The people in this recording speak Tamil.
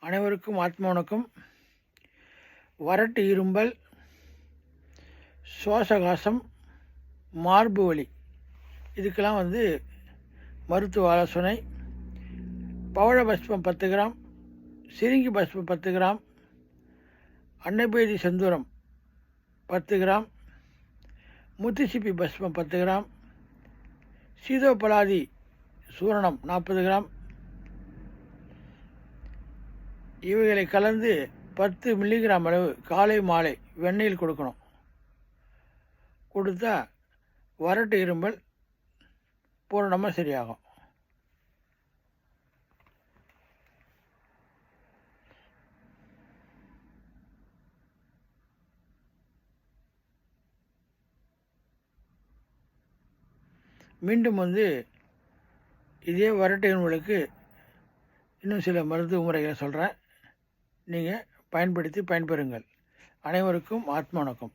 அனைவருக்கும் ஆத்ம வணக்கம். வறட்டு இரும்பல், சுவாசகாசம், மார்பு வலி இதுக்கெல்லாம் மருத்துவ ஆலோசனை. பவழ பஸ்பம் 10 கிராம், சிரிங்கி பஸ்பம் 10 கிராம், அன்னபேதி செந்தூரம் 10 கிராம், முத்துசிப்பி பஸ்பம் 10 கிராம், சீதோபலாதி சூரணம் 40 கிராம் இவைகளை கலந்து 10 மில்லிகிராம் அளவு காலை மாலை வெண்ணெயில் கொடுக்கணும். கொடுத்தா வறட்டு இரும்பல் பூரணமாக சரியாகும். மீண்டும் இதே வறட்டு இரும்பலுக்கு இன்னும் சில மருத்துவ முறைகளை சொல்கிறேன். நீங்கள் பயன்படுத்தி பயன்பெறுங்கள். அனைவருக்கும் ஆத்ம வணக்கம்.